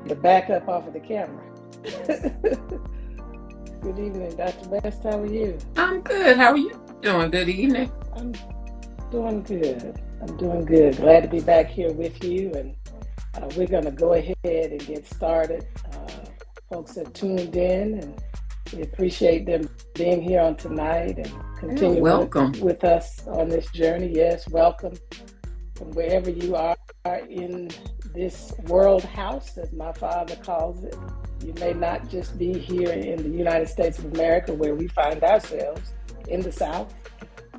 the backup off of the camera. Good evening, Dr. West. How are you? I'm good. How are you doing? Good evening. I'm doing good. Glad to be back here with you, and we're going to go ahead and get started. Folks have tuned in, and we appreciate them being here on tonight and continuing with us on this journey. Yes, welcome from wherever you are in this world house, as my father calls it. You may not just be here in the United States of America, where we find ourselves in the South,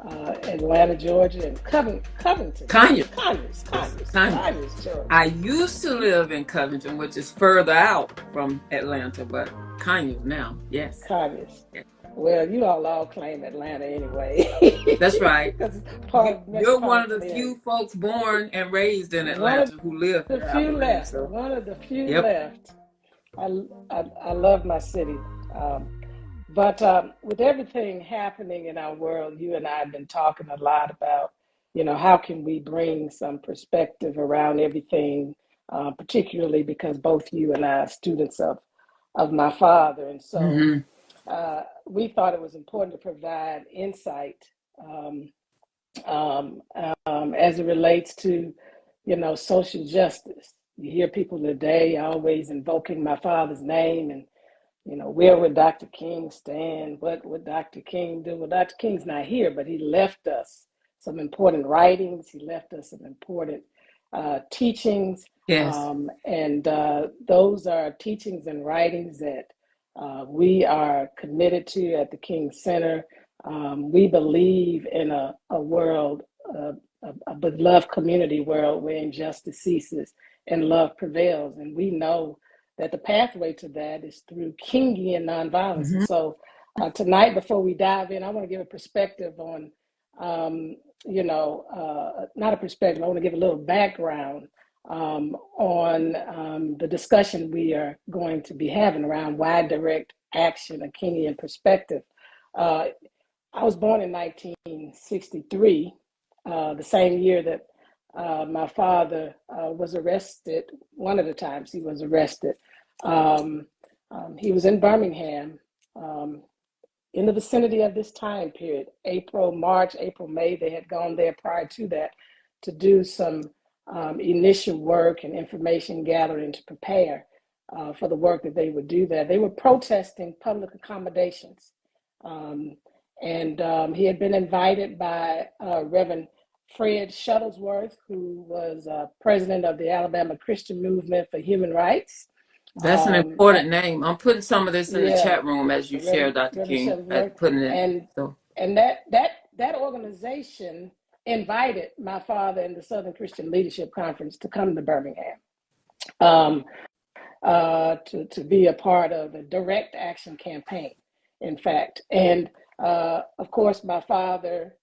Atlanta, Georgia, and Covington. Conyers. Georgia. I used to live in Covington, which is further out from Atlanta, but Conyers now, yes. Conyers. Yeah. Well, you all claim Atlanta anyway. That's right. You're one of the few folks born and raised in Atlanta who live there. One of the few left. I love my city. But with everything happening in our world, you and I have been talking a lot about, how can we bring some perspective around everything, particularly because both you and I are students of my father. And so we thought it was important to provide insight as it relates to, social justice. You hear people today always invoking my father's name and, where would Dr. King stand? What would Dr. King do? Well, Dr. King's not here, but he left us some important writings. He left us some important teachings. Yes. And those are teachings and writings that we are committed to at the King Center. We believe in a world, a beloved community world where injustice ceases and love prevails. And we know that the pathway to that is through Kingian Nonviolence. And so tonight, before we dive in, I want to give a perspective on, not a perspective, I want to give a little background on the discussion we are going to be having around why direct action, a Kingian perspective. I was born in 1963, the same year that my father was arrested. One of the times he was arrested. He was in Birmingham in the vicinity of this time period, April, May. They had gone there prior to that to do some initial work and information gathering to prepare for the work that they would do there. They were protesting public accommodations. And he had been invited by Reverend Fred Shuttlesworth, who was president of the Alabama Christian Movement for Human Rights. That's an important name. I'm putting some of this in the chat room as you share, Dr. King. And that organization invited my father and the Southern Christian Leadership Conference to come to Birmingham to be a part of a direct action campaign, in fact. And of course, my father,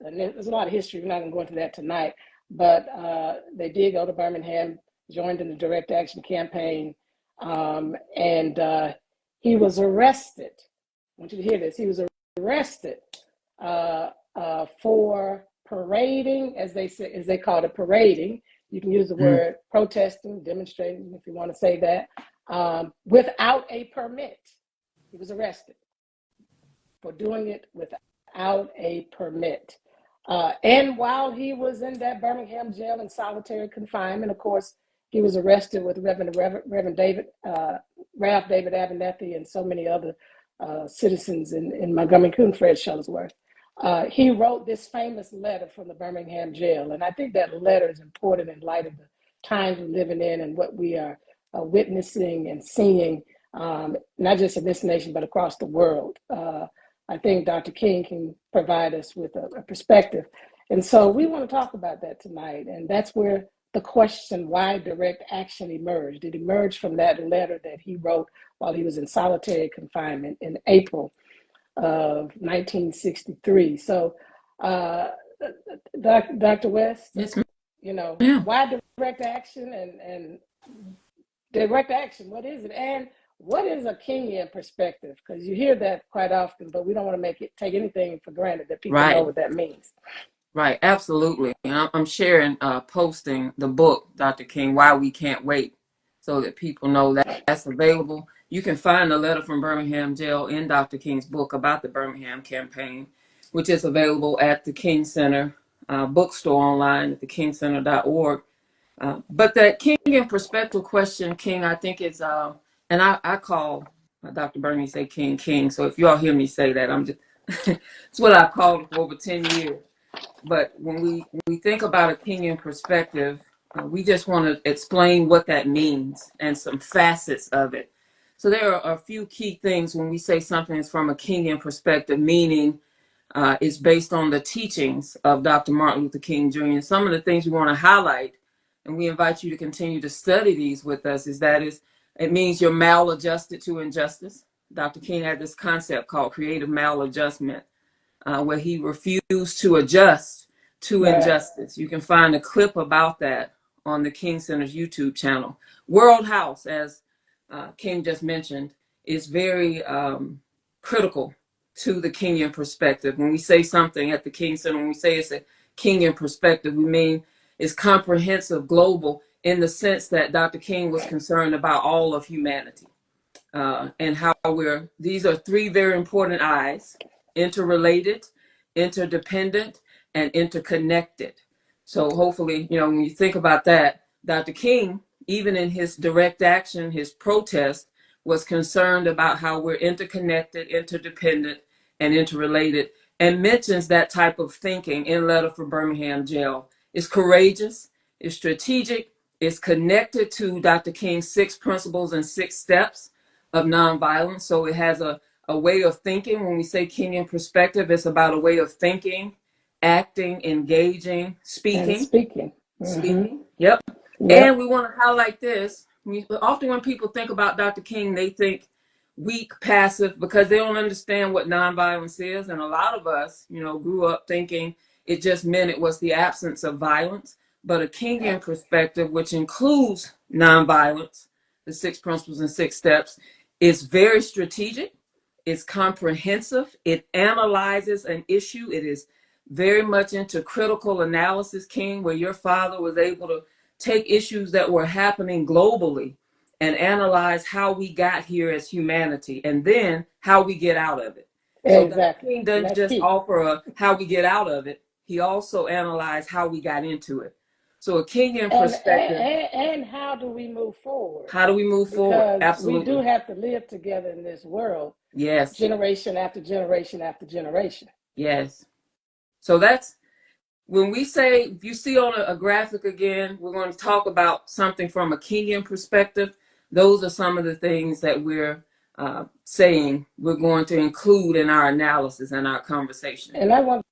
and there's a lot of history, we're not going to go into that tonight, but they did go to Birmingham, joined in the direct action campaign, and he was arrested. I want you to hear this. He was arrested for parading, as they called it, parading. You can use the word protesting, demonstrating, if you want to say that, without a permit. He was arrested for doing it without a permit. And while he was in that Birmingham jail in solitary confinement, of course, he was arrested with Reverend David, Ralph David Abernethy, and so many other citizens in Montgomery County, Fred Shuttlesworth. He wrote this famous letter from the Birmingham jail. And I think that letter is important in light of the times we're living in and what we are witnessing and seeing, not just in this nation, but across the world. I think Dr. King can provide us with a perspective. And so we want to talk about that tonight. And that's where the question, why direct action emerged. It emerged from that letter that he wrote while he was in solitary confinement in April of 1963. So, Dr. West, why direct action and direct action, what is it? And what is a Kingian perspective? Because you hear that quite often, but we don't want to take anything for granted that people know what that means. Right, absolutely. I'm sharing, posting the book, Dr. King, Why We Can't Wait. so that people know that that's available. You can find a letter from Birmingham jail in Dr. King's book about the Birmingham campaign, which is available at the King Center bookstore online at thekingcenter.org. But that Kingian Perspective question, King, I think is, and I call Dr. Bernice A. King. So if y'all hear me say that, I'm just, it's what I've called it for over 10 years. But when we think about a Kingian perspective, we just want to explain what that means and some facets of it. So there are a few key things when we say something is from a Kingian perspective, meaning it's based on the teachings of Dr. Martin Luther King Jr. And some of the things we want to highlight, and we invite you to continue to study these with us, it means you're maladjusted to injustice. Dr. King had this concept called creative maladjustment, where he refused to adjust to injustice. You can find a clip about that on the King Center's YouTube channel. World House, as King just mentioned, is very critical to the Kingian perspective. When we say something at the King Center, when we say it's a Kingian perspective, we mean it's comprehensive, global, in the sense that Dr. King was concerned about all of humanity. And how these are three very important I's: interrelated, interdependent, and interconnected. So hopefully, when you think about that, Dr. King, even in his direct action, his protest, was concerned about how we're interconnected, interdependent, and interrelated, and mentions that type of thinking in Letter from Birmingham Jail. It's courageous, it's strategic, it's connected to Dr. King's 6 principles and 6 steps of nonviolence. So it has a way of thinking. When we say Kingian perspective, it's about a way of thinking, acting, engaging, speaking. And speaking. Speaking. Yep. And we want to highlight this. Often when people think about Dr. King, they think weak, passive, because they don't understand what nonviolence is. And a lot of us, grew up thinking it just meant it was the absence of violence. But a Kingian perspective, which includes nonviolence, the 6 principles and 6 steps, is very strategic. It's comprehensive. It analyzes an issue. It is very much into critical analysis, King, where your father was able to take issues that were happening globally and analyze how we got here as humanity and then how we get out of it. Exactly. So Dr. King doesn't just offer how we get out of it. He also analyzed how we got into it. So a Kingian perspective. And how do we move forward? How do we move forward? Absolutely. We do have to live together in this world. Yes. Generation after generation after generation. Yes. So that's when we say, if you see on a graphic again, we're going to talk about something from a Kingian perspective. Those are some of the things that we're saying we're going to include in our analysis and our conversation. And I want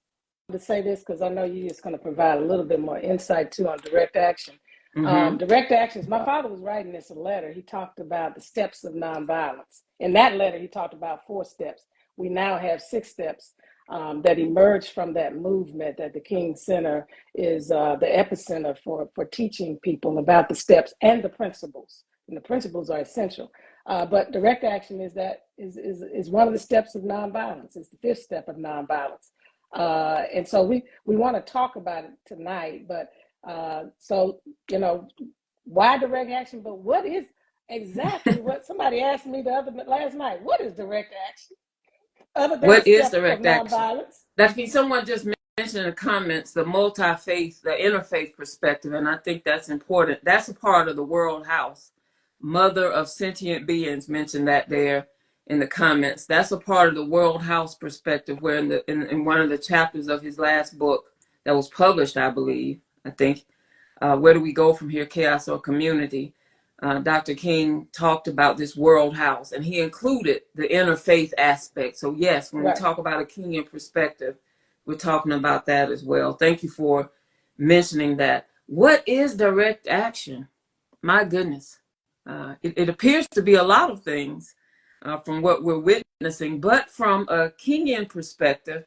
to say this because I know you're just going to provide a little bit more insight too on direct action. Direct actions. My father was writing this letter. He talked about the steps of nonviolence. In that letter, he talked about 4 steps. We now have 6 steps that emerged from that movement, that the King Center is the epicenter for teaching people about the steps and the principles. And the principles are essential. But direct action is one of the steps of nonviolence. It's the 5th step of nonviolence. And so we want to talk about it tonight, but why direct action? But what is exactly what somebody asked me last night? What is direct action? What is direct action? Someone just mentioned in the comments the multi-faith, the interfaith perspective, and I think that's important. That's a part of the World House. Mother of Sentient Beings mentioned that there in the comments. That's a part of the World House perspective, where in one of the chapters of his last book that was published, I think, Where Do We Go From Here, Chaos or Community? Dr. King talked about this World House, and he included the interfaith aspect. So yes, when we talk about a Kingian perspective, we're talking about that as well. Thank you for mentioning that. What is direct action? My goodness. It appears to be a lot of things from what we're witnessing, but from a Kingian perspective,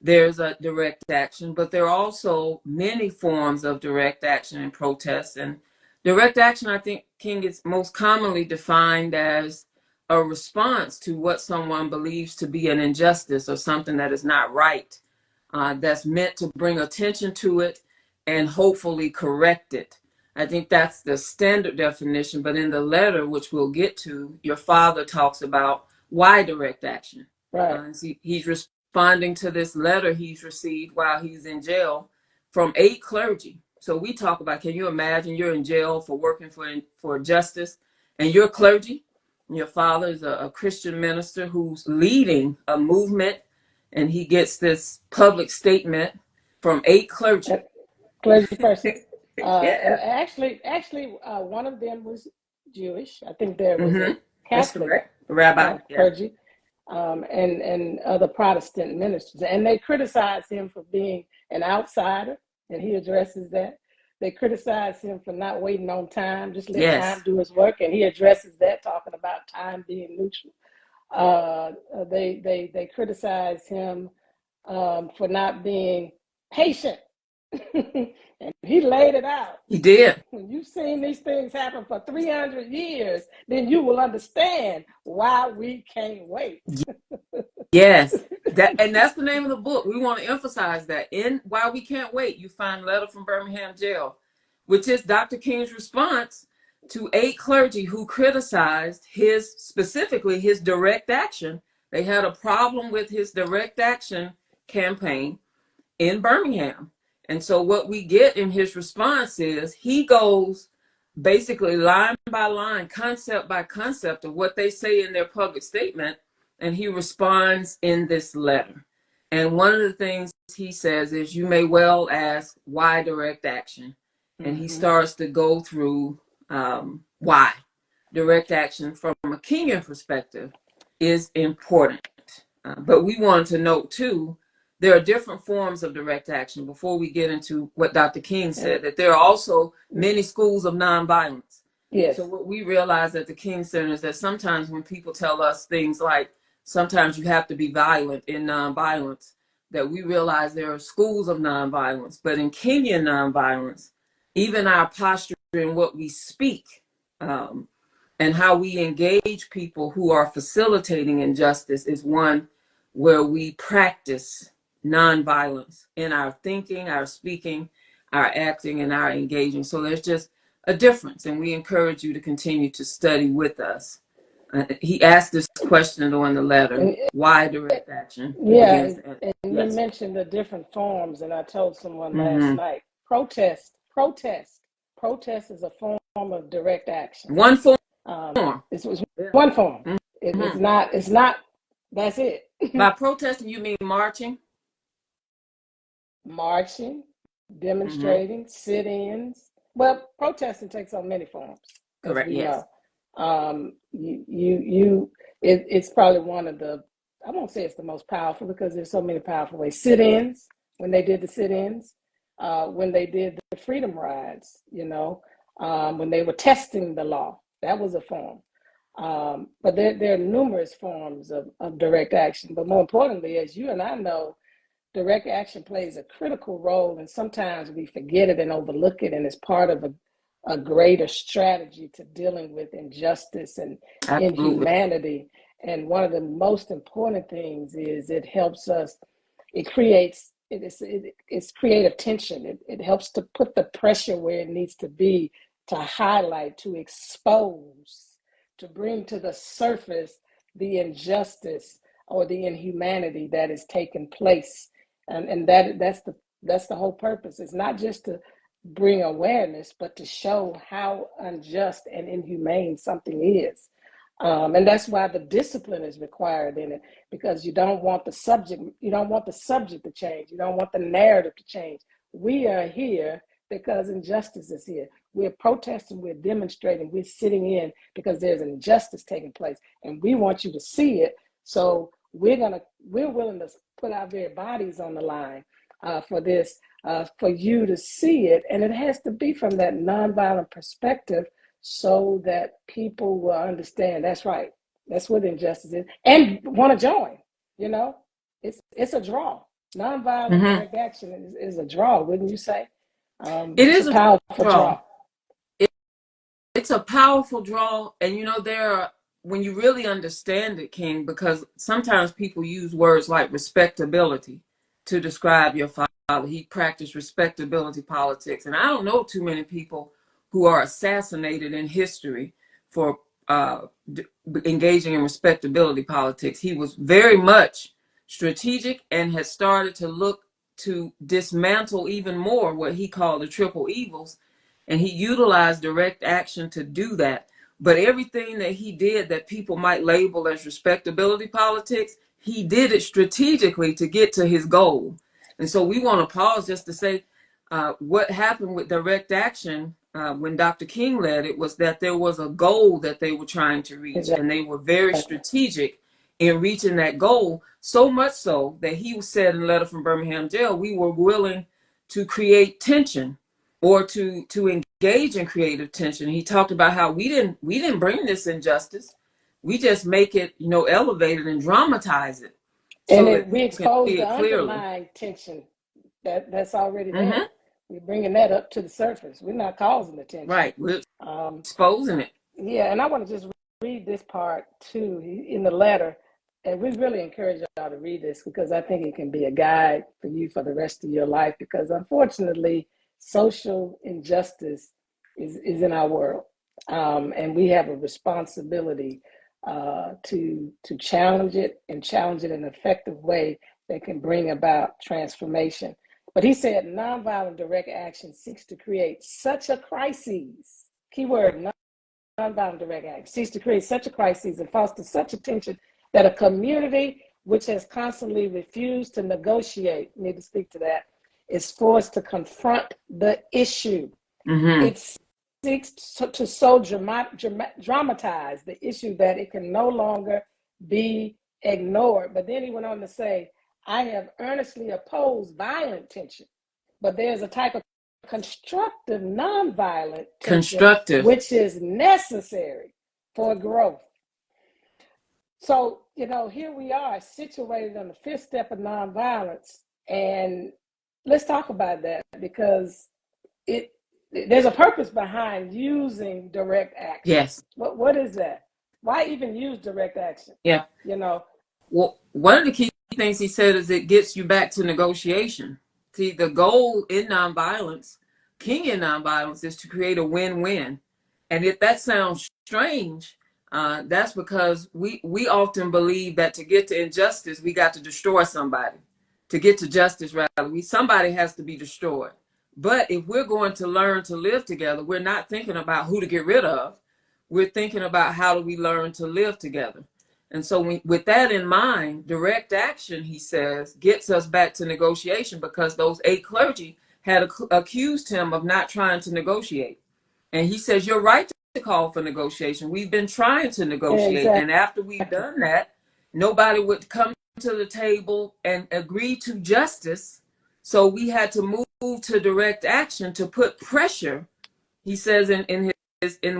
there's a direct action, but there are also many forms of direct action and protest. And direct action, I think, King, is most commonly defined as a response to what someone believes to be an injustice or something that is not right, that's meant to bring attention to it and hopefully correct it. I think that's the standard definition. But in the letter, which we'll get to, your father talks about why direct action. Right. He's responding to this letter he's received while he's in jail from 8 clergy. So we talk about, can you imagine you're in jail for working for justice, and you're clergy? And your father is a Christian minister who's leading a movement, and he gets this public statement from 8 clergy. Clergy person. Yeah. And actually, one of them was Jewish. I think there was a That's Catholic correct. Rabbi. clergy, and other Protestant ministers. And they criticized him for being an outsider, and he addresses that. They criticize him for not waiting on time, just let time do his work, and he addresses that, talking about time being neutral. They criticize him for not being patient. And he laid it out. He did. When you've seen these things happen for 300 years, then you will understand why we can't wait. Yes. And that's the name of the book. We want to emphasize that. In Why We Can't Wait, you find Letter from Birmingham Jail, which is Dr. King's response to 8 clergy who criticized specifically his direct action. They had a problem with his direct action campaign in Birmingham. And so what we get in his response is he goes basically line by line, concept by concept of what they say in their public statement, and he responds in this letter. And one of the things he says is, you may well ask, why direct action? And he starts to go through why direct action from a Kingian perspective is important. But we wanted to note too, there are different forms of direct action before we get into what Dr. King said, that there are also many schools of nonviolence. Yes. So what we realize at the King Center is that sometimes when people tell us things like, sometimes you have to be violent in nonviolence, that we realize there are schools of nonviolence. But in Kingian nonviolence, even our posture in what we speak and how we engage people who are facilitating injustice is one where we practice nonviolence in our thinking, our speaking, our acting, and our engaging. So there's just a difference, and we encourage you to continue to study with us. He asked this question in the letter, why direct action? Yeah, and you mentioned the different forms, and I told someone last night, protest is a form of direct action. One form. It's one form. It's not, that's it. By protesting, you mean marching? Marching, demonstrating, sit-ins. Well, protesting takes on many forms. Correct. Yes. It's probably one of the, I won't say it's the most powerful because there's so many powerful ways. Sit-ins, when they did the sit-ins, when they did the freedom rides, when they were testing the law, that was a form. But there are numerous forms of direct action. But more importantly, as you and I know, direct action plays a critical role, and sometimes we forget it and overlook it, and it's part of a greater strategy to dealing with injustice and inhumanity. And one of the most important things is it helps us, it's creative tension. It helps to put the pressure where it needs to be, to highlight, to expose, to bring to the surface the injustice or the inhumanity that is taking place. And that's the whole purpose. It's not just to bring awareness, but to show how unjust and inhumane something is. And that's why the discipline is required in it, because you don't want the subject to change. You don't want the narrative to change. We are here because injustice is here. We're protesting, we're demonstrating, we're sitting in because there's an injustice taking place, and we want you to see it. So we're willing to put our very bodies on the line for this, for you to see it. And it has to be from that nonviolent perspective so that people will understand that's right. That's what injustice is. And want to join, it's a draw. Nonviolent direct action is a draw, wouldn't you say? It is a powerful draw. It's a powerful draw. And when you really understand it, King, because sometimes people use words like respectability to describe your father. He practiced respectability politics. And I don't know too many people who are assassinated in history for engaging in respectability politics. He was very much strategic and has started to look to dismantle even more what he called the triple evils. And he utilized direct action to do that. But everything that he did that people might label as respectability politics, he did it strategically to get to his goal. And so we want to pause just to say what happened with direct action when Dr. King led it was that there was a goal that they were trying to reach, and they were very strategic in reaching that goal, so much so that he said in a letter from Birmingham jail, we were willing to create tension or to engage in creative tension. He talked about how we didn't bring this injustice. We just make it, elevated and dramatize it. And we expose the underlying tension that's already there. Mm-hmm. We're bringing that up to the surface. We're not causing the tension. Right. We're exposing it. Yeah, and I want to just read this part too in the letter. And we really encourage y'all to read this because I think it can be a guide for you for the rest of your life, because unfortunately, social injustice is in our world. And we have a responsibility to challenge it and challenge it in an effective way that can bring about transformation. But he said nonviolent direct action seeks to create such a crisis, keyword nonviolent direct action, seeks to create such a crisis and foster such a tension that a community which has constantly refused to negotiate, need to speak to that, is forced to confront the issue. Mm-hmm. It seeks to so dramatize the issue that it can no longer be ignored. But then he went on to say, I have earnestly opposed violent tension, but there's a type of constructive, nonviolent tension, which is necessary for growth. So, here we are situated on the fifth step of nonviolence, and let's talk about that because there's a purpose behind using direct action. Yes. What is that? Why even use direct action? Yeah. Well, one of the key things he said is it gets you back to negotiation. See, the goal in nonviolence, Kingian nonviolence, is to create a win-win. And if that sounds strange, that's because we often believe that to get to injustice, we got to destroy somebody. To get to justice, rather, somebody has to be destroyed. But if we're going to learn to live together, we're not thinking about who to get rid of. We're thinking about how do we learn to live together. And so with that in mind, direct action, he says, gets us back to negotiation because those 8 clergy had accused him of not trying to negotiate. And he says, you're right to call for negotiation. We've been trying to negotiate. Exactly. And after we've done that, nobody would come to the table and agree to justice. So we had to move to direct action to put pressure. He says in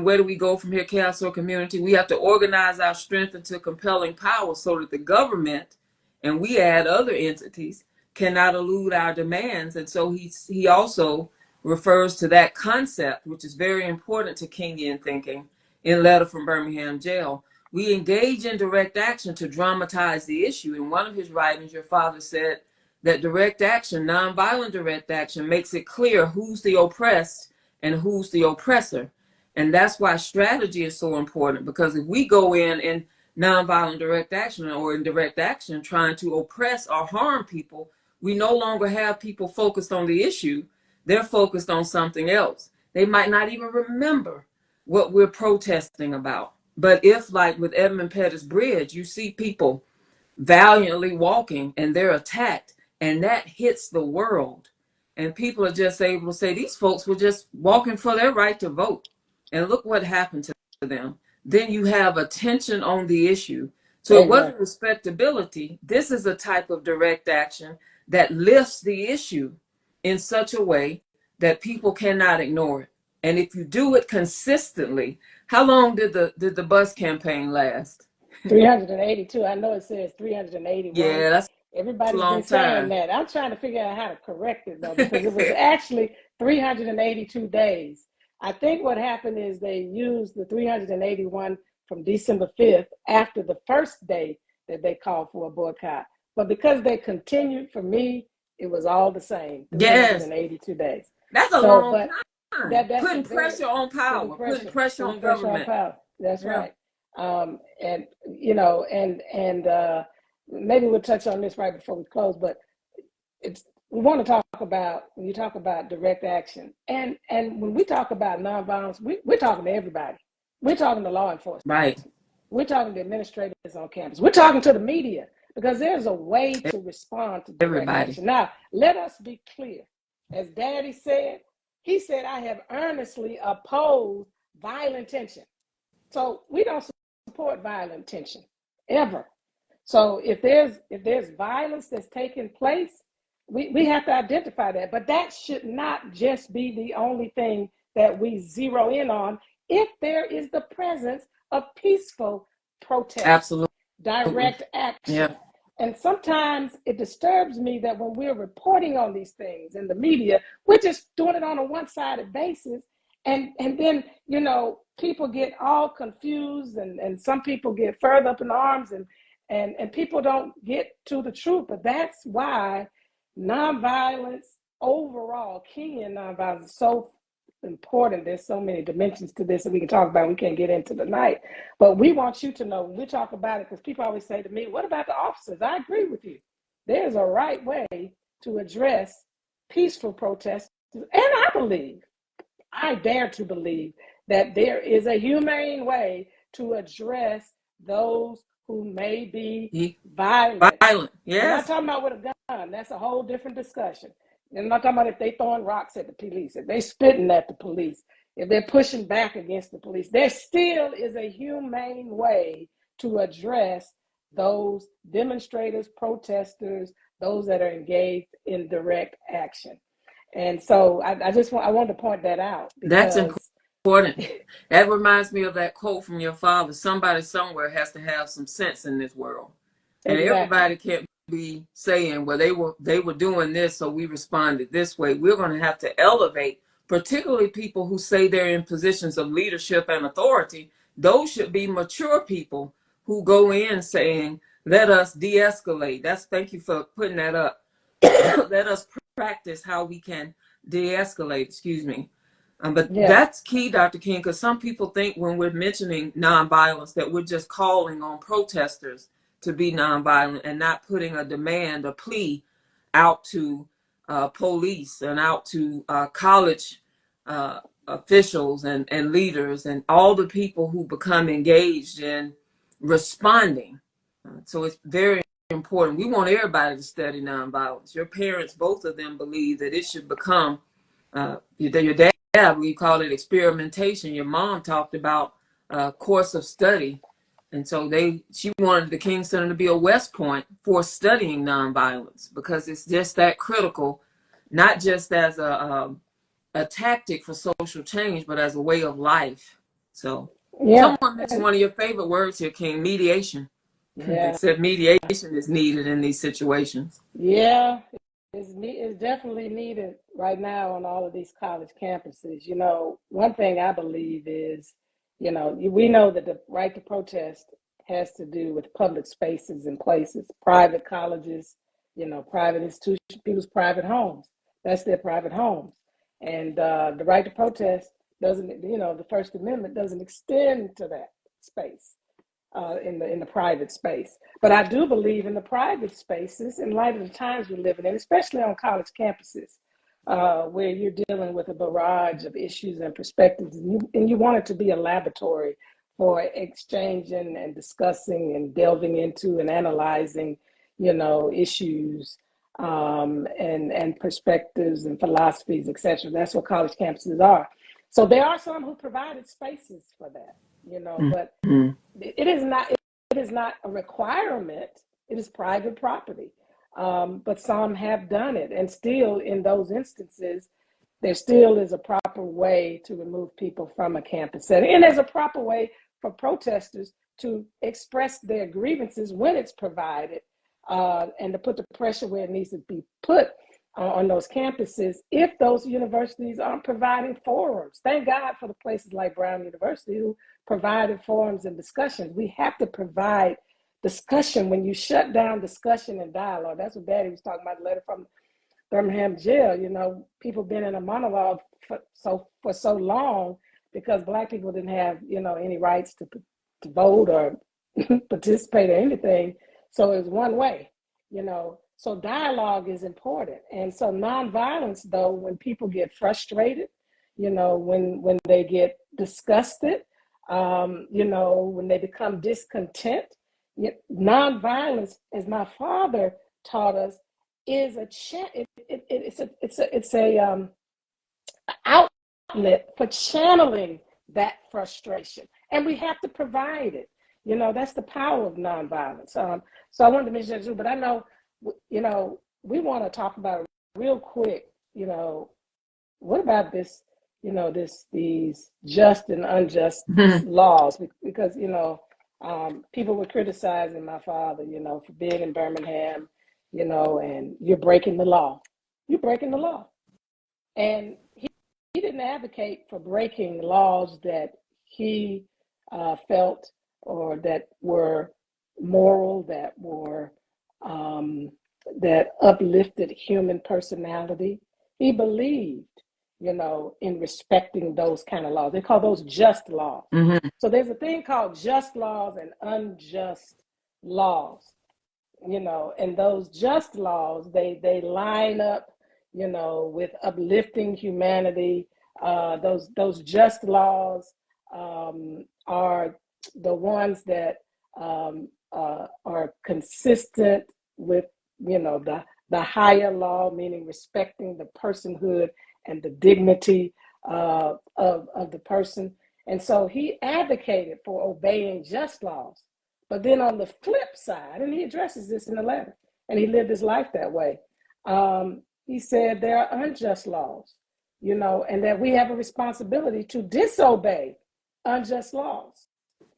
Where Do We Go From Here, Chaos or Community, we have to organize our strength into compelling power so that the government, and we add other entities, cannot elude our demands. And so he also refers to that concept, which is very important to Kingian thinking, in Letter from Birmingham Jail. We engage in direct action to dramatize the issue. In one of his writings, your father said that direct action, nonviolent direct action, makes it clear who's the oppressed and who's the oppressor. And that's why strategy is so important, because if we go in nonviolent direct action or in direct action trying to oppress or harm people, we no longer have people focused on the issue. They're focused on something else. They might not even remember what we're protesting about. But if, like with Edmund Pettus Bridge, you see people valiantly walking and they're attacked, and that hits the world, and people are just able to say, these folks were just walking for their right to vote. And look what happened to them. Then you have attention on the issue. So it wasn't respectability. This is a type of direct action that lifts the issue in such a way that people cannot ignore it. And if you do it consistently, how long did the bus campaign last? 382. I know it says 381. Yeah, that's everybody's been saying that. I'm trying to figure out how to correct it though, because it was actually 382 days. I think what happened is they used the 381 from December 5th after the first day that they called for a boycott. But because they continued, for me, it was all the same. 382 days. That's a long time. That's Putting pressure on power, putting pressure on putting pressure on government. power. That's Yeah. right. And you know, and maybe we'll touch on this right before we close, but it's we want to talk about when you talk about direct action, and when we talk about nonviolence, we're talking to everybody. We're talking to law enforcement. Right. We're talking to administrators on campus. We're talking to the media because there's a way to respond to direct Everybody. action. Now, let us be clear. As Daddy said, he said, I have earnestly opposed violent tension. So we don't support violent tension ever. So if there's violence that's taking place, we have to identify that. But that should not just be the only thing that we zero in on if there is the presence of peaceful protest, Absolutely. direct action. Yeah. And sometimes it disturbs me that when we're reporting on these things in the media, we're just doing it on a one-sided basis. And then, you know, people get all confused and some people get further up in arms and people don't get to the truth. But that's why nonviolence overall, Kingian nonviolence is so important. There's so many dimensions to this that we can talk about. We can't get into tonight, but we want you to know when we talk about it, because people always say to me, what about the officers? I agree with you. There's a right way to address peaceful protesters. And I dare to believe that there is a humane way to address those who may be violent. Yes. I'm not talking about with a gun. That's a whole different discussion. I'm not talking about if they throwing rocks at the police, if they spitting at the police, if they're pushing back against the police. There still is a humane way to address those demonstrators, protesters, those that are engaged in direct action. And so I wanted to point that out. That's important. That reminds me of that quote from your father. Somebody somewhere has to have some sense in this world. And exactly. Everybody can't be saying, well, they were doing this, so we responded this way. We're going to have to elevate, particularly people who say they're in positions of leadership and authority. Those should be mature people who go in saying, let us de-escalate. Thank you for putting that up. Let us practice how we can de-escalate, excuse me. But that's key, Dr. King, because some people think when we're mentioning nonviolence that we're just calling on protesters to be nonviolent and not putting a demand, a plea out to police and out to college officials and leaders and all the people who become engaged in responding. So it's very important. We want everybody to study nonviolence. Your parents, both of them, believe that it should become, your dad, we call it experimentation. Your mom talked about a course of study. And so she wanted the King Center to be a West Point for studying nonviolence because it's just that critical, not just as a tactic for social change, but as a way of life. So someone mentioned one of your favorite words here, King, mediation. They said mediation is needed in these situations. Yeah, it's definitely needed right now on all of these college campuses. You know, one thing I believe is, you know, we know that the right to protest has to do with public spaces and places, private colleges, you know, private institutions, people's private homes. That's their private homes. And the right to protest doesn't, you know, the First Amendment doesn't extend to that space. In the private space. But I do believe in the private spaces in light of the times we're living in, especially on college campuses, where you're dealing with a barrage of issues and perspectives, and you want it to be a laboratory for exchanging and discussing and delving into and analyzing, you know, issues and perspectives and philosophies, etc. That's what college campuses are. So there are some who provided spaces for that, you know, but it is not a requirement. It is private property. But some have done it, and still in those instances, there still is a proper way to remove people from a campus setting. And there's a proper way for protesters to express their grievances when it's provided, and to put the pressure where it needs to be put on those campuses if those universities aren't providing forums. Thank God for the places like Brown University who provided forums and discussions. We have to provide discussion. When you shut down discussion and dialogue, that's what Daddy was talking about, the letter from Birmingham jail. You know, people been in a monologue for so long because Black people didn't have, any rights to vote or participate or anything. So it was one way, So dialogue is important. And so nonviolence, though, when people get frustrated, when they get disgusted, when they become discontent, nonviolence, as my father taught us, is it's a outlet for channeling that frustration, and we have to provide it. That's the power of nonviolence. So I wanted to mention that too, but I know, we want to talk about it real quick. What about this? These just and unjust laws, because people were criticizing my father, for being in Birmingham, and you're breaking the law. You're breaking the law. And he didn't advocate for breaking laws that he felt or that were moral, that were that uplifted human personality. He believed, in respecting those kind of laws. They call those just laws. So there's a thing called just laws and unjust laws, and those just laws, they line up, with uplifting humanity. Those just laws are the ones that are consistent with, the higher law, meaning respecting the personhood and the dignity of the person. And so he advocated for obeying just laws. But then on the flip side, and he addresses this in the letter, and he lived his life that way, he said there are unjust laws, and that we have a responsibility to disobey unjust laws.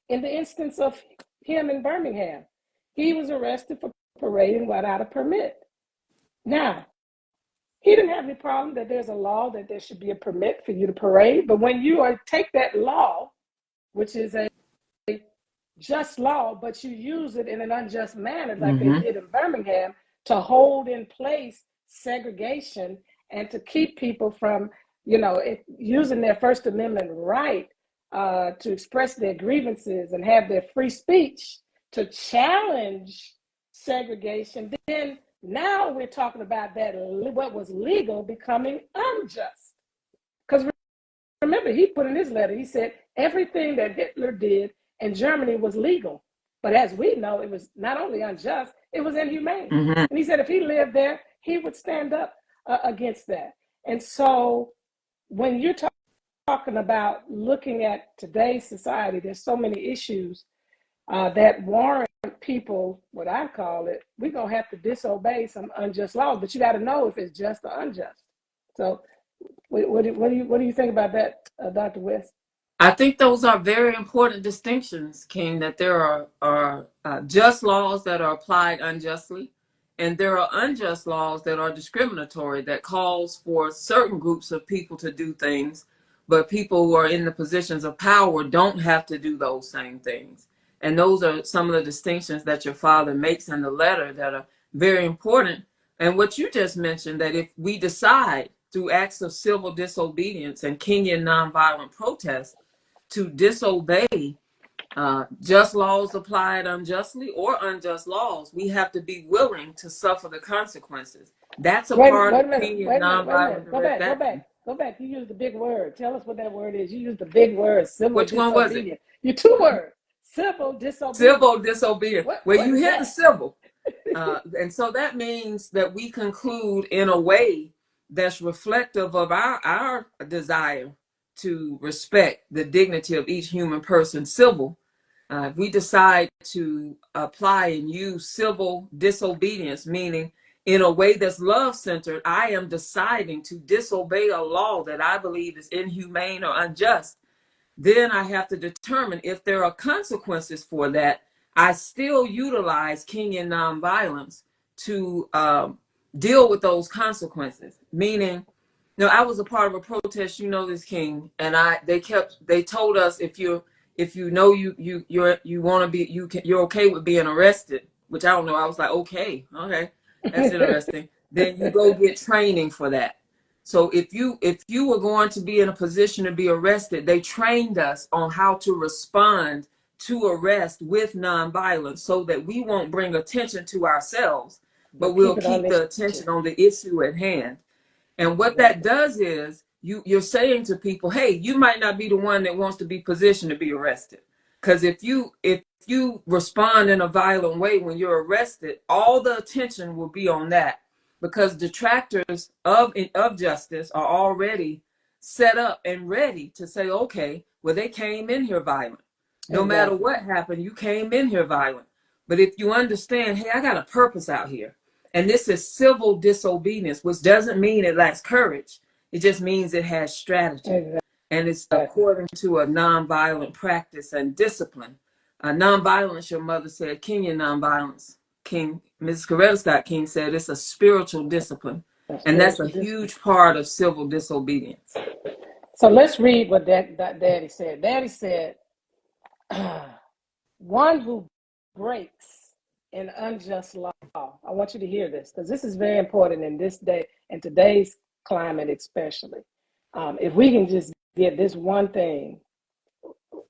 In the instance of him in Birmingham, he was arrested for parading without a permit. Now, he didn't have any problem that there's a law that there should be a permit for you to parade, but when you take that law, which is a just law, but you use it in an unjust manner, like they did in Birmingham, to hold in place segregation and to keep people from, using their First Amendment right to express their grievances and have their free speech to challenge segregation, then now we're talking about that what was legal becoming unjust. Because remember, he put in his letter, he said everything that Hitler did in Germany was legal. But as we know, it was not only unjust, it was inhumane. And he said if he lived there, he would stand up against that. And so when you're talking about looking at today's society, there's so many issues that warrant people, what I call it, we're going to have to disobey some unjust laws, but you got to know if it's just or unjust. So what do you think about that, Dr. West? I think those are very important distinctions, King, that there are just laws that are applied unjustly, and there are unjust laws that are discriminatory, that calls for certain groups of people to do things, but people who are in the positions of power don't have to do those same things. And those are some of the distinctions that your father makes in the letter that are very important. And what you just mentioned, that if we decide through acts of civil disobedience and Kingian nonviolent protest to disobey just laws applied unjustly or unjust laws, we have to be willing to suffer the consequences. That's a part of Kingian nonviolent direct action. Go back. You used a big word. Tell us what that word is. You used a big word, civil Which disobedience. one was it? You two words. Civil disobedience. Civil disobedience. Well, you hear the civil. And so that means that we conclude in a way that's reflective of our desire to respect the dignity of each human person, civil. If we decide to apply and use civil disobedience, meaning in a way that's love-centered, I am deciding to disobey a law that I believe is inhumane or unjust, then I have to determine if there are consequences for that. I still utilize Kingian nonviolence to deal with those consequences. Meaning, I was a part of a protest, this, King, and they told us if you want to be, you're okay with being arrested, which I don't know. I was like, okay, that's interesting. Then you go get training for that. So if you were going to be in a position to be arrested, they trained us on how to respond to arrest with nonviolence so that we won't bring attention to ourselves, but But we'll keep it on keep this the issue. attention on the issue at hand. And what that Exactly. does is you're saying to people, hey, you might not be the one that wants to be positioned to be arrested. Because if you respond in a violent way when you're arrested, all the attention will be on that. Because detractors of justice are already set up and ready to say, okay, well, they came in here violent. No matter Exactly. what happened, you came in here violent. But if you understand, hey, I got a purpose out here. And this is civil disobedience, which doesn't mean it lacks courage. It just means it has strategy. And it's Exactly. according to a nonviolent practice and discipline. Nonviolence, your mother said, Kingian nonviolence. Mrs. Coretta Scott King said it's a spiritual discipline. A And that's spiritual a discipline. huge part of civil disobedience. So let's read what that Daddy said. Daddy said, one who breaks an unjust law. I want you to hear this because this is very important in this day, in today's climate, especially. If we can just get this one thing,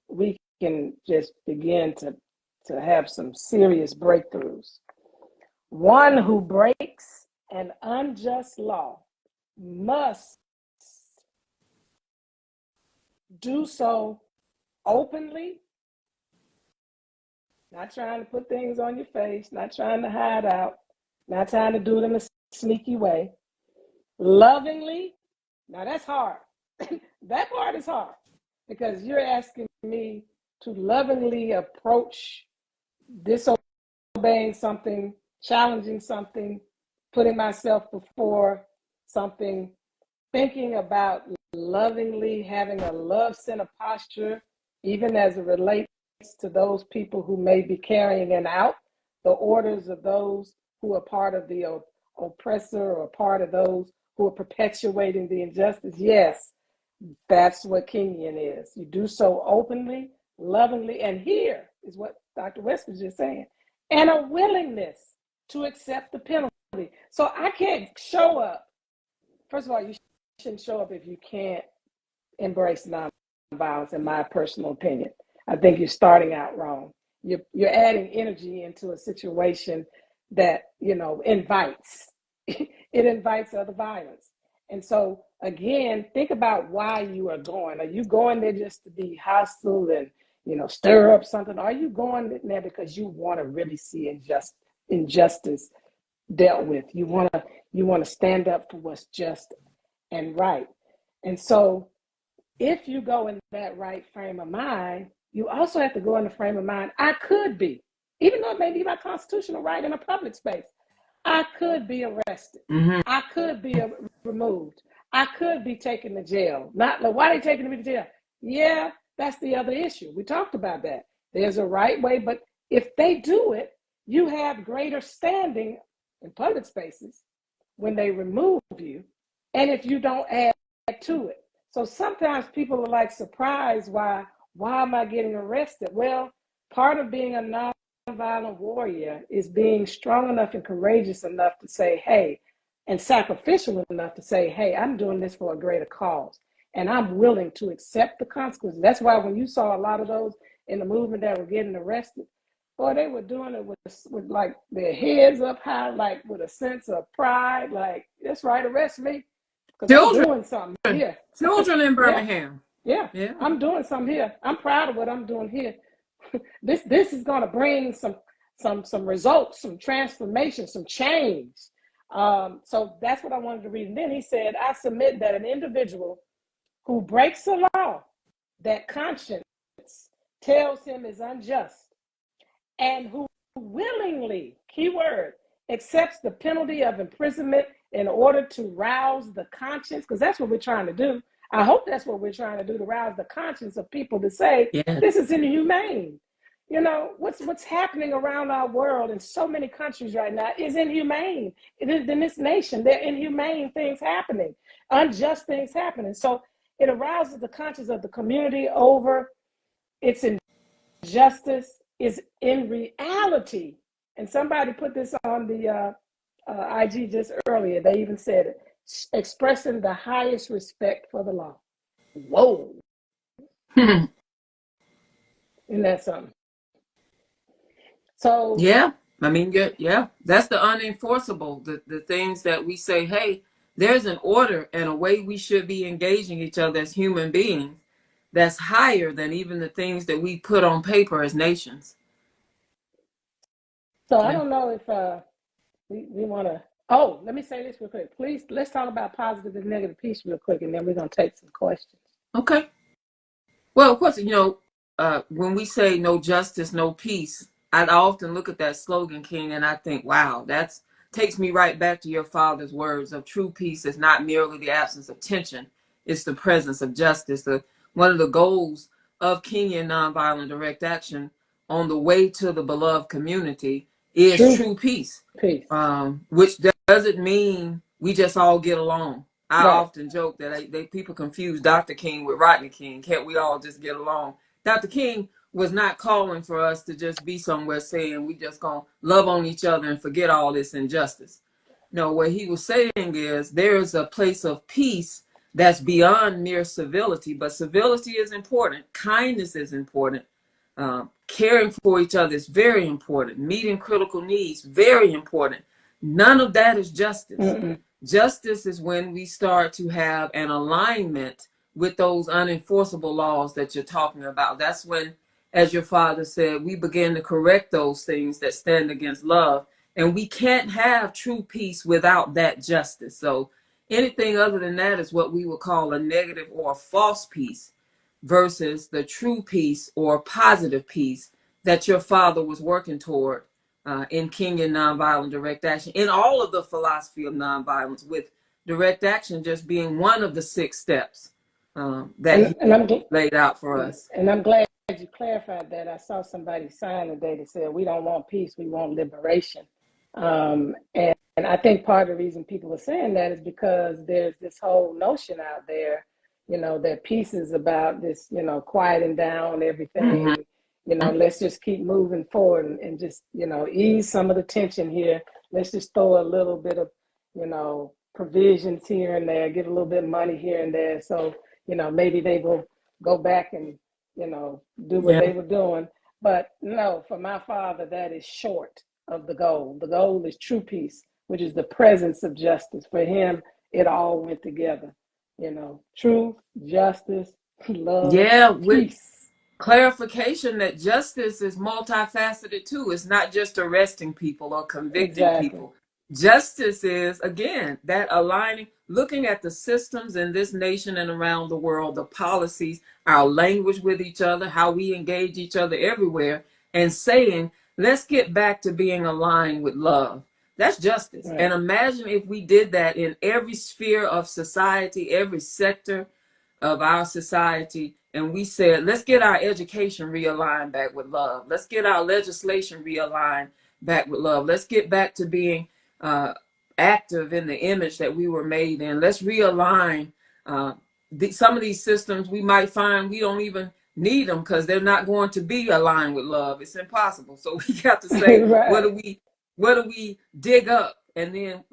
we can just begin to have some serious breakthroughs. One who breaks an unjust law must do so openly, not trying to put things on your face, not trying to hide out, not trying to do it in a sneaky way, lovingly. Now that's hard. That part is hard because you're asking me to lovingly approach disobeying something, challenging something, putting myself before something, thinking about lovingly having a love center posture, even as it relates to those people who may be carrying out the orders of those who are part of the oppressor or part of those who are perpetuating the injustice. Yes, that's what Kingian is. You do so openly, lovingly, and here is what Dr. West was just saying, and a willingness to accept the penalty. So I can't show up. First of all, you shouldn't show up if you can't embrace nonviolence, in my personal opinion. I think you're starting out wrong. You're adding energy into a situation that, invites. It invites other violence. And so, again, think about why you are going. Are you going there just to be hostile and, stir up something? Are you going there because you want to really see injustice dealt with? You want to stand up for what's just and right. And so if you go in that right frame of mind, you also have to go in the frame of mind, I could be, even though it may be my constitutional right in a public space, I could be arrested. Mm-hmm. I could be removed. I could be taken to jail. Not like, why are they taking me to jail? Yeah, that's the other issue. We talked about that. There's a right way, but if they do it, you have greater standing in public spaces when they remove you, and if you don't add to it. So sometimes people are like surprised, why am I getting arrested? Well, part of being a nonviolent warrior is being strong enough and courageous enough to say, hey, and sacrificial enough to say, hey, I'm doing this for a greater cause. And I'm willing to accept the consequences. That's why when you saw a lot of those in the movement that were getting arrested, boy, they were doing it with like their heads up high, like with a sense of pride, like, that's right, arrest me, because I'm Children, doing something here. children in Yeah, Birmingham. yeah, Yeah. I'm doing something here. I'm proud of what I'm doing here. This is going to bring some results, some transformation, some change. So that's what I wanted to read. And then he said, I submit that an individual who breaks a law that conscience tells him is unjust and who willingly, keyword, accepts the penalty of imprisonment in order to rouse the conscience, because that's what we're trying to do. I hope that's what we're trying to do, to rouse the conscience of people to say, Yeah. this is inhumane. What's happening around our world in so many countries right now is inhumane. It is in this nation, there are inhumane things happening, unjust things happening. So it arouses the conscience of the community over its injustice is in reality. And somebody put this on the IG just earlier. They even said it. expressing the highest respect for the law. Whoa. Isn't that something? So yeah, I mean, yeah, that's the unenforceable, the things that we say, hey, there's an order and a way we should be engaging each other as human beings that's higher than even the things that we put on paper as nations. So I Yeah. don't know if we want to. Oh, let me say this real quick. Please, let's talk about positive and negative peace real quick, and then we're going to take some questions. Okay. Well, of course, when we say no justice, no peace, I often look at that slogan, King, and I think, wow, that's takes me right back to your father's words of true peace is not merely the absence of tension, it's the presence of justice. One of the goals of Kingian nonviolent direct action on the way to the beloved community is True true peace, peace. which doesn't mean we just all get along. I Right. often joke that people confuse Dr. King with Rodney King. Can't we all just get along? Dr. King was not calling for us to just be somewhere saying we just gonna love on each other and forget all this injustice. No, what he was saying is there is a place of peace that's beyond mere civility, but civility is important. Kindness is important. Caring for each other is very important. Meeting critical needs, very important. None of that is justice. Mm-mm. Justice is when we start to have an alignment with those unenforceable laws that you're talking about. That's when, as your father said, we begin to correct those things that stand against love. And we can't have true peace without that justice. So anything other than that is what we would call a negative or a false peace versus the true peace or positive peace that your father was working toward in Kingian nonviolent direct action, in all of the philosophy of nonviolence, with direct action just being one of the 6 steps that And he laid out for us. And I'm glad you clarified that. I saw somebody sign today that said, we don't want peace, we want liberation. And I think part of the reason people are saying that is because there's this whole notion out there, that peace is about this, quieting down everything, let's just keep moving forward and just, ease some of the tension here. Let's just throw a little bit of, provisions here and there, get a little bit of money here and there. So, maybe they will go back and, do what they were doing. But no, for my father, that is short of the goal. The goal is true peace, which is the presence of justice. For him, it all went together. Truth, justice, love, With peace. clarification that justice is multifaceted too. It's not just arresting people or convicting Exactly. people. Justice is, again, that aligning, looking at the systems in this nation and around the world, the policies, our language with each other, how we engage each other everywhere, and saying, let's get back to being aligned with love. That's justice. Right. And imagine if we did that in every sphere of society, every sector of our society, and we said, let's get our education realigned back with love. Let's get our legislation realigned back with love. Let's get back to being active in the image that we were made in. Let's realign some of these systems. We might find we don't even need them because they're not going to be aligned with love. It's impossible. So we got to say, Right. what do we dig up and then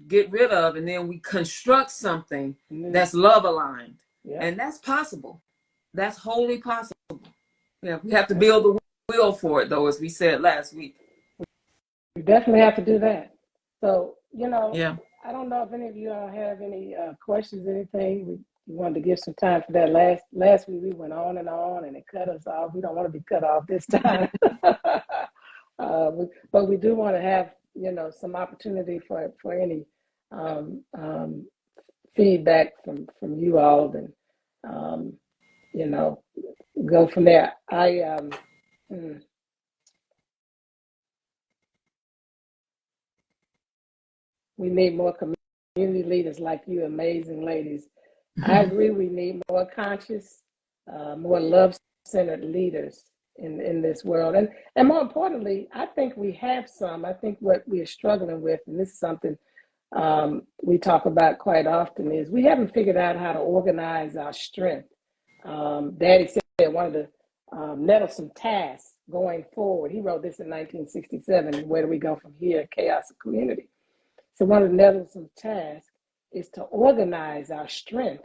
get rid of, and then we construct something that's love aligned. Yeah. And that's possible. That's wholly possible. Yeah, we have to build the will for it, though, as we said last week. We definitely have to do that. So, Yeah. I don't know if any of you all have any questions, anything. We wanted to give some time for that. Last week we went on and it cut us off. We don't want to be cut off this time. But we do want to have, some opportunity for any feedback from you all, and go from there. We need more community leaders like you, amazing ladies. I agree. We need more conscious, more love-centered leaders in this world, and more importantly, I think we have some. I think what we are struggling with, and this is something we talk about quite often, is we haven't figured out how to organize our strength. Daddy said one of the nettlesome tasks going forward. He wrote this in 1967. Where do we go from here? Chaos of community. So one of the nettlesome tasks is to organize our strength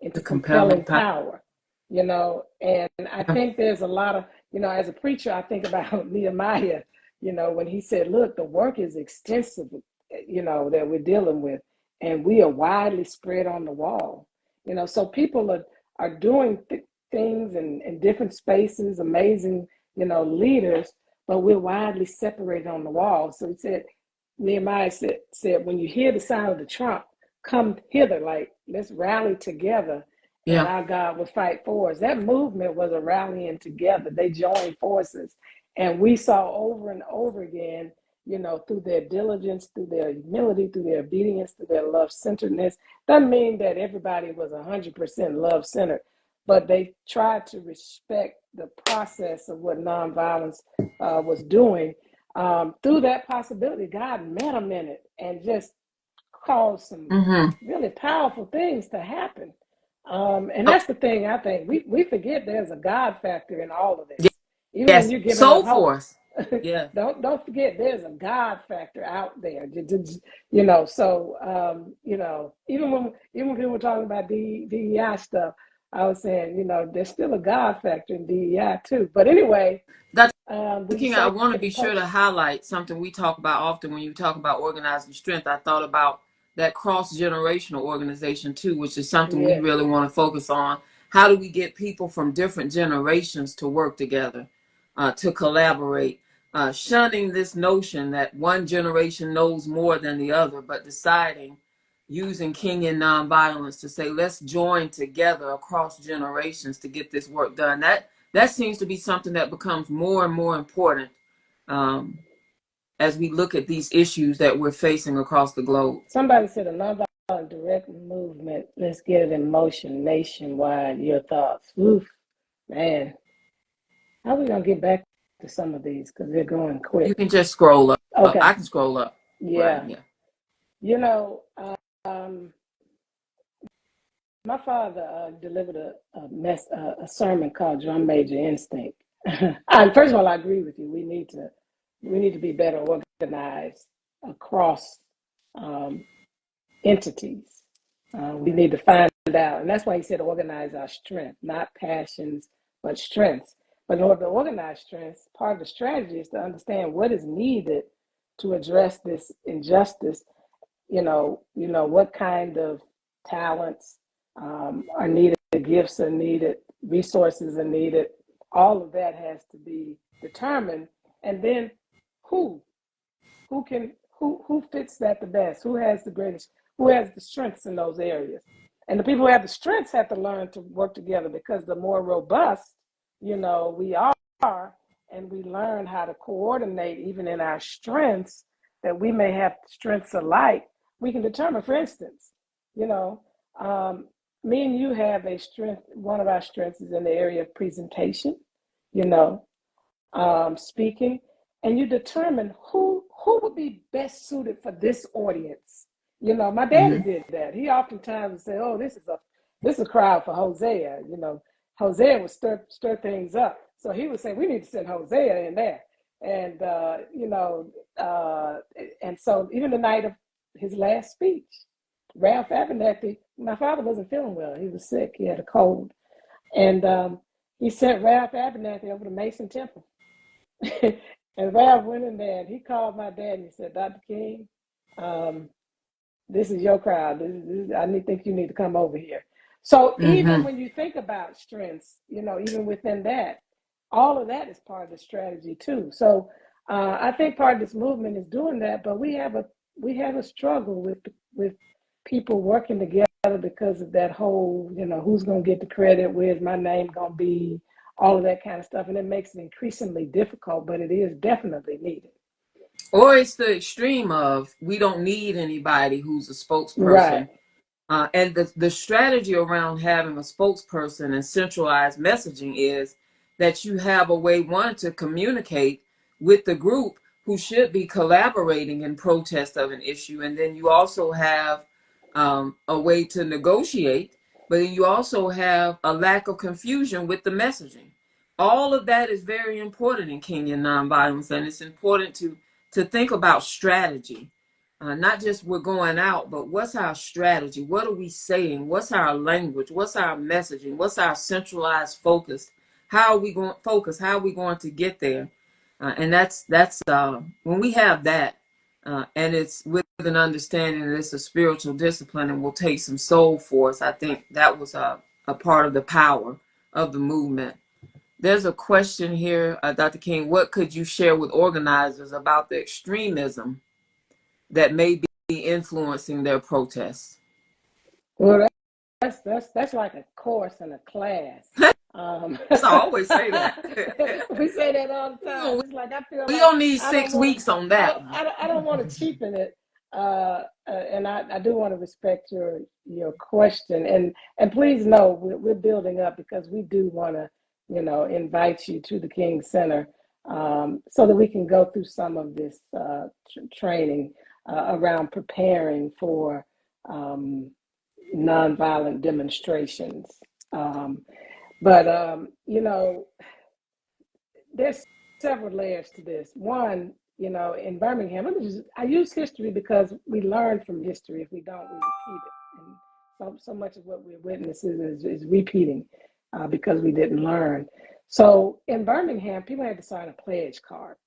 The into compelling compelling power. power, and I think there's a lot of, as a preacher, I think about Nehemiah, when he said, look, the work is extensive, that we're dealing with, and we are widely spread on the wall, so people are doing things in different spaces, amazing, leaders, but we're widely separated on the wall. So he said, Nehemiah said, when you hear the sound of the trump, come hither, like, let's rally together, and our God will fight for us. That movement was a rallying together. They joined forces, and we saw over and over again, through their diligence, through their humility, through their obedience, through their love-centeredness. Doesn't mean that everybody was 100% love-centered, but they tried to respect the process of what nonviolence was doing. Through that possibility, God met them in it and just caused some really powerful things to happen. And that's the thing, I think. We forget there's a God factor in all of this. Even when you're giving Soul up hope. force. Yeah. Don't forget there's a God factor out there. So even when people were talking about DEI stuff, I was saying, there's still a God factor in DEI too. But anyway, That's I want to be sure to highlight something we talk about often when you talk about organizing strength. I thought about that cross-generational organization too, which is something we really want to focus on. How do we get people from different generations to work together, to collaborate, shunning this notion that one generation knows more than the other, but deciding, using Kingian nonviolence to say, let's join together across generations to get this work done. That seems to be something that becomes more and more important as we look at these issues that we're facing across the globe. Somebody said a nonviolent direct movement, let's get it in motion nationwide. Your thoughts? Oof, man. How are we going to get back to some of these? Because they're going quick. You can just scroll up. Okay. I can scroll up. Yeah. Right, yeah. My father delivered a sermon called Drum Major Instinct. First of all, I agree with you. We need to be better organized across entities. We need to find out, and that's why he said organize our strength, not passions, but strengths. But in order to organize strengths, part of the strategy is to understand what is needed to address this injustice. What kind of talents are needed, gifts are needed, resources are needed. All of that has to be determined, and then who fits that the best, who has the greatest, who has the strengths in those areas. And the people who have the strengths have to learn to work together, because the more robust we are, and we learn how to coordinate even in our strengths, that we may have strengths alike, we can determine, for instance, me and you have a strength. One of our strengths is in the area of presentation, speaking, and you determine who would be best suited for this audience. My daddy did that. He oftentimes would say, "Oh, this is a crowd for Hosea." Hosea would stir things up, so he would say, "We need to send Hosea in there." And and so even the night of his last speech, Ralph Abernathy, my father wasn't feeling well. He was sick. He had a cold. And he sent Ralph Abernathy over to Mason Temple. And Ralph went in there and he called my dad and he said, "Dr. King, this is your crowd. I think you need to come over here." So even when you think about strengths, even within that, all of that is part of the strategy too. So I think part of this movement is doing that, but we have a struggle with people working together because of that whole, who's going to get the credit, where's my name going to be, all of that kind of stuff. And it makes it increasingly difficult, but it is definitely needed. Or it's the extreme of, we don't need anybody who's a spokesperson. Right. And the strategy around having a spokesperson and centralized messaging is that you have a way, one, to communicate with the group who should be collaborating in protest of an issue. And then you also have a way to negotiate, but then you also have a lack of confusion with the messaging. All of that is very important in Kingian nonviolence, and it's important to think about strategy. not just we're going out, but what's our strategy? What are we saying? What's our language? What's our messaging? What's our centralized focus? How are we going focus? How are we going to get there? And that's when we have that, and it's with an understanding that it's a spiritual discipline and will take some soul force. I think that was a part of the power of the movement. There's a question here, Dr. King. What could you share with organizers about the extremism that may be influencing their protests? Well, that's like a course in a class. I always say that. We say that all the time. It's like I feel we like don't need 6 weeks on that. I don't want to cheapen it, and I do want to respect your question, and please know we're building up because we do want to invite you to the King Center so that we can go through some of this training around preparing for nonviolent demonstrations. But there's several layers to this. One, in Birmingham, I use history because we learn from history. If we don't, we repeat it. And so much of what we're witnessing is repeating because we didn't learn. So in Birmingham, people had to sign a pledge card.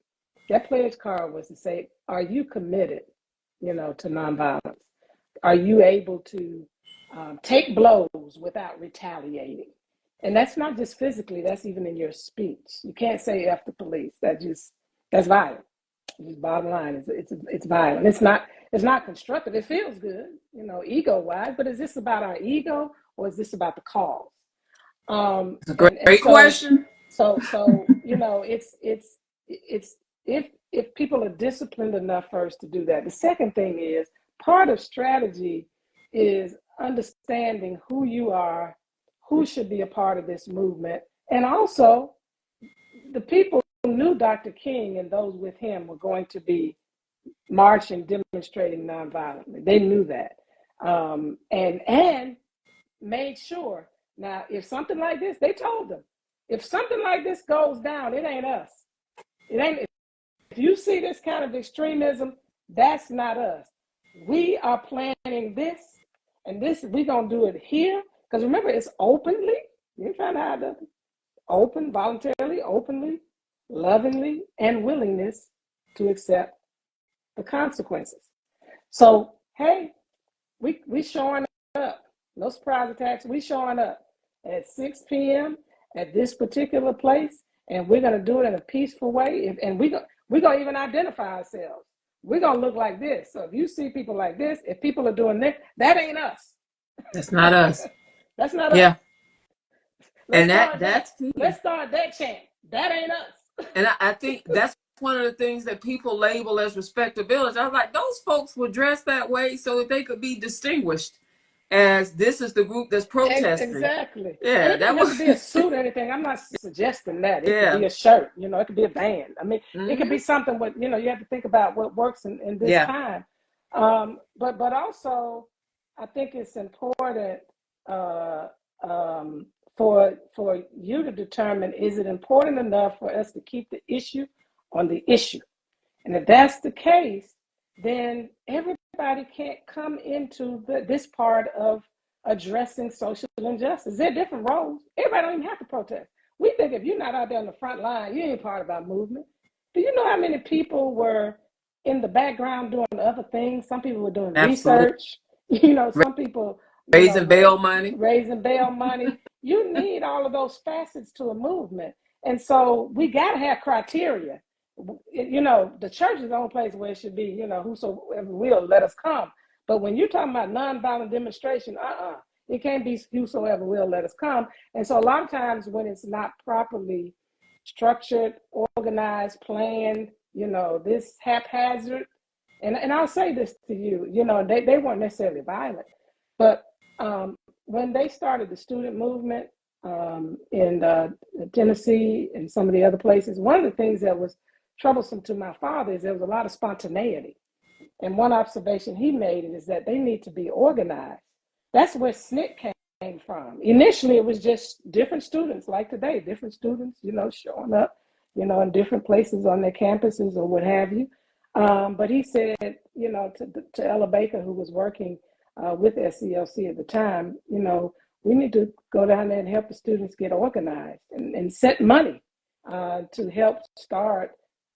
That pledge card was to say, are you committed, to nonviolence? Are you able to take blows without retaliating? And that's not just physically, that's even in your speech. You can't say F the police. That's violent. Just bottom line, it's violent. It's not constructive. It feels good, ego-wise, but is this about our ego or is this about the cause? It's a great question. So it's if people are disciplined enough first to do that. The second thing is part of strategy is understanding who you are, who should be a part of this movement, and also the people who knew Dr. King and those with him were going to be marching, demonstrating nonviolently. They knew that, and made sure. Now, if something like this, they told them, if something like this goes down, it ain't us. It ain't. If you see this kind of extremism, that's not us. We are planning this, and this we're gonna do it here. Because remember, it's openly. You ain't trying to hide nothing. Open, voluntarily, openly, lovingly, and willingness to accept the consequences. So, hey, we showing up. No surprise attacks. We showing up at 6 p.m. at this particular place, and we're gonna do it in a peaceful way. And we're gonna even identify ourselves. We're gonna look like this. So if you see people like this, if people are doing this, that ain't us. That's not us. That's not us. Yeah. And that's key. Let's start that chant. That ain't us. And I think that's one of the things that people label as respectability. I was like, those folks were dressed that way so that they could be distinguished as this is the group that's protesting. Exactly. Yeah, that could be a suit or anything. I'm not suggesting that. It could be a shirt, it could be a band. I mean, it could be something what, you have to think about what works in this time. But also I think it's important for you to determine, is it important enough for us to keep the issue on the issue? And if that's the case, then everybody can't come into this part of addressing social injustice. There are different roles. Everybody don't even have to protest. We think if you're not out there on the front line, you ain't part of our movement. Do you know how many people were in the background doing other things? Some people were doing research. Some people raising bail money. You need all of those facets to a movement. And so we got to have criteria. The church is the only place where it should be, whosoever will, let us come. But when you're talking about nonviolent demonstration, it can't be whosoever will, let us come. And so a lot of times when it's not properly structured, organized, planned, this haphazard, and I'll say this to you, they weren't necessarily violent, but when they started the student movement in Tennessee and some of the other places, one of the things that was troublesome to my father is there was a lot of spontaneity. And one observation he made is that they need to be organized. That's where SNCC came from. Initially, it was just different students, like today, different students, showing up, in different places on their campuses or what have you. But he said, to Ella Baker, who was working with SCLC at the time, we need to go down there and help the students get organized and set money to help start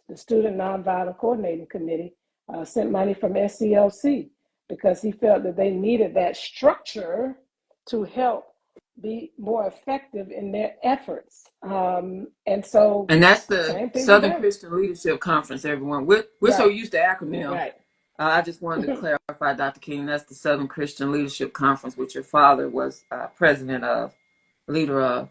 the Student Nonviolent Coordinating Committee, sent money from SCLC because he felt that they needed that structure to help be more effective in their efforts. And that's the Southern Christian Leadership Conference, everyone. We're right. So used to acronyms. Right. I just wanted to clarify, Dr. King, that's the Southern Christian Leadership Conference, which your father was president of, leader of.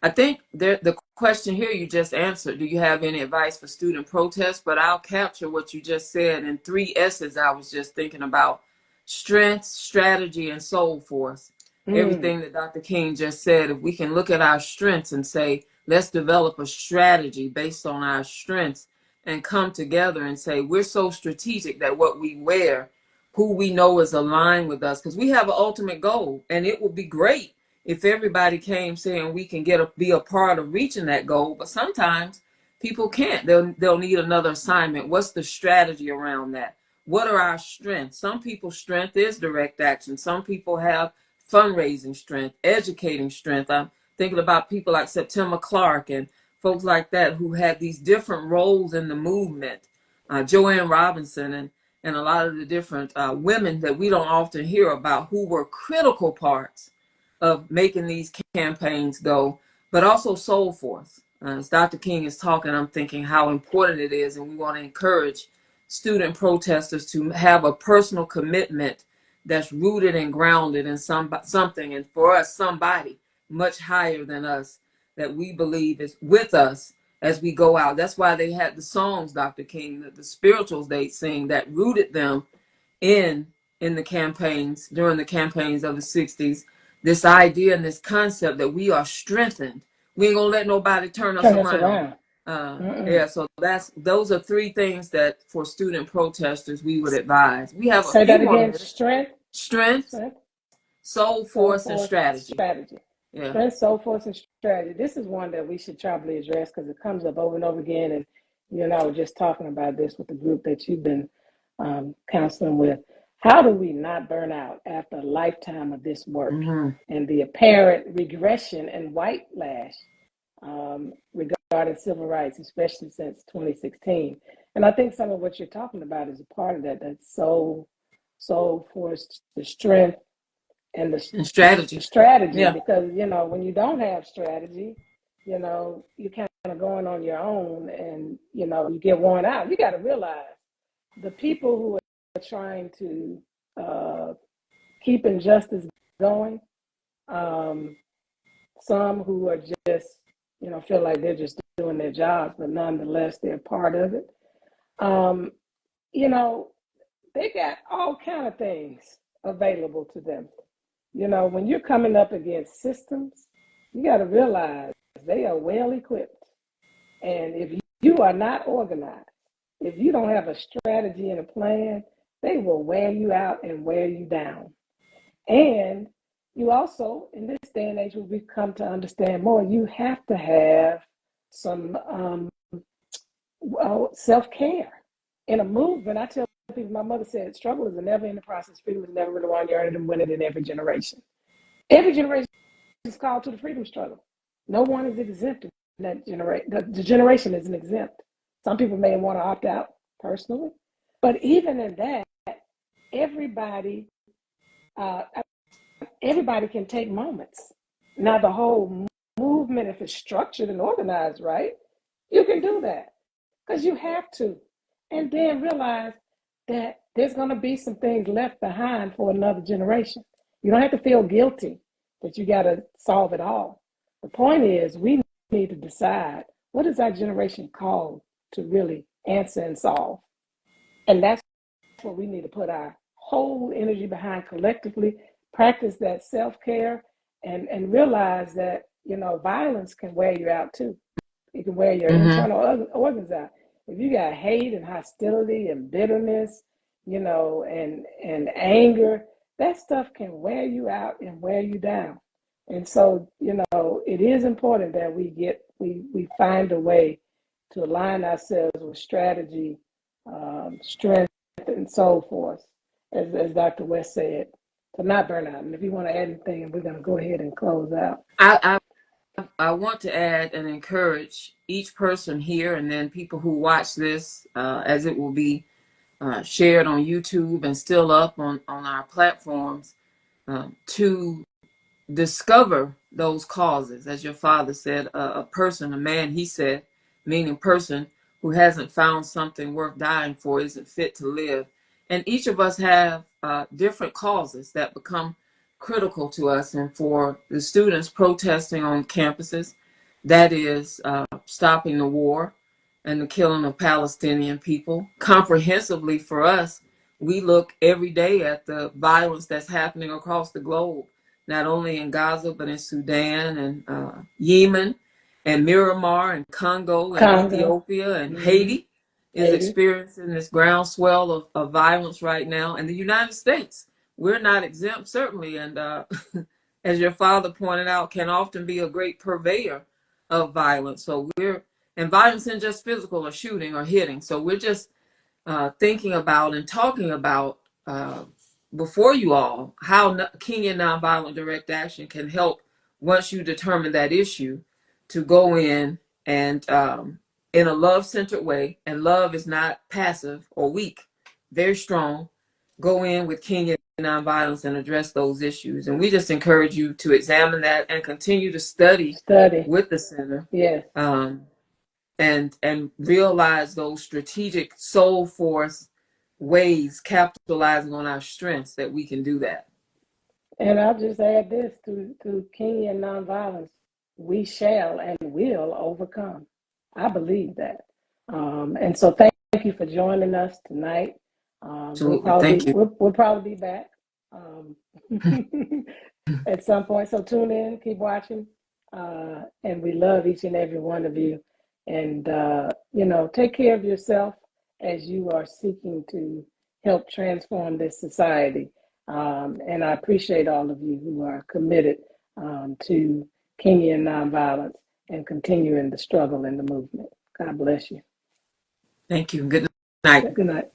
I think the question here you just answered, do you have any advice for student protests? But I'll capture what you just said in 3 S's I was just thinking about: strength, strategy, and soul force. Everything that Dr. King just said, if we can look at our strengths and say, let's develop a strategy based on our strengths and come together and say, we're so strategic that what we wear, who we know is aligned with us, because we have an ultimate goal, and it would be great if everybody came saying we can be a part of reaching that goal. But sometimes people can't. They'll need another assignment. What's the strategy around that? What are our strengths? Some people's strength is direct action. Some people have fundraising strength, educating strength. I'm thinking about people like Septima Clark and folks like that who had these different roles in the movement. Joanne Robinson and a lot of the different women that we don't often hear about who were critical parts of making these campaigns go, but also soul force. As Dr. King is talking, I'm thinking how important it is, and we want to encourage student protesters to have a personal commitment that's rooted and grounded in something, and for us, somebody much higher than us that we believe is with us as we go out. That's why they had the songs, Dr. King, the spirituals they sing that rooted them in the campaigns, during the campaigns of the 60s. This idea and this concept that we are strengthened. We ain't gonna let nobody turn us around. Yeah, so those are 3 things that for student protesters we would advise. We have Say that again. Strength, soul force, and strategy. Yeah. Strength, soul force, and strategy. This is one that we should probably address because it comes up over and over again. And you and I were just talking about this with the group that you've been counseling with. How do we not burn out after a lifetime of this work and the apparent regression and whitelash regarding civil rights, especially since 2016? And I think some of what you're talking about is a part of that. That's soul force, the strength, and the strategy. Yeah. Because, when you don't have strategy, you're kind of going on your own and, you get worn out. You got to realize the people who are trying to keep injustice going, some who are just, feel like they're just doing their jobs, but nonetheless, they're part of it. They got all kind of things available to them. When you're coming up against systems, you got to realize they are well equipped. And if you are not organized, if you don't have a strategy and a plan, they will wear you out and wear you down. And you also, in this day and age, we've come to understand more, you have to have some self-care. In a movement, I tell people, my mother said, struggle is a never-ending process. Freedom is never really one. You earn it and win it in every generation. Every generation is called to the freedom struggle. No one is exempt in that generation. The generation isn't exempt. Some people may want to opt out personally, but even in that, everybody can take moments. Now, the whole movement, if it's structured and organized right, you can do that because you have to. And then realize that there's going to be some things left behind for another generation. You don't have to feel guilty that you got to solve it all. The point is, we need to decide, what is our generation called to really answer and solve? And that's what we need to put our whole energy behind collectively, practice that self-care, and realize that, violence can wear you out too. It can wear your internal organs out. If you got hate and hostility and bitterness, and anger, that stuff can wear you out and wear you down. And so, it is important that we find a way to align ourselves with strategy strength and soul force, as Dr. West said, to not burn out. And if you want to add anything, we're going to go ahead and close out. I want to add and encourage each person here and then people who watch this, as it will be shared on YouTube and still up on our platforms, to discover those causes. As your father said, a person, a man, he said, meaning person who hasn't found something worth dying for isn't fit to live. And each of us have different causes that become critical to us. And for the students protesting on campuses, that is stopping the war and the killing of Palestinian people. Comprehensively for us, we look every day at the violence that's happening across the globe, not only in Gaza, but in Sudan and Yemen and Myanmar and Congo and Ethiopia and Haiti is experiencing this groundswell of violence right now. And the United States, we're not exempt, certainly. And as your father pointed out, can often be a great purveyor of violence. And violence isn't just physical or shooting or hitting. So we're just thinking about and talking about before you all how Kingian Nonviolent Direct Action can help once you determine that issue to go in and in a love-centered way. And love is not passive or weak, very strong. Go in with Kingian Nonviolence and address those issues. And we just encourage you to examine that and continue to study with the center. Yes. And realize those strategic soul force ways, capitalizing on our strengths, that we can do that. And I'll just add this to Kingian Nonviolence: we shall and will overcome. I believe that. And so thank you for joining us tonight. Absolutely. We'll probably be back at some point. So tune in, keep watching. And we love each and every one of you. And, take care of yourself as you are seeking to help transform this society. And I appreciate all of you who are committed to Kingian Nonviolence and continuing the struggle and the movement. God bless you. Thank you. Good night. Good night.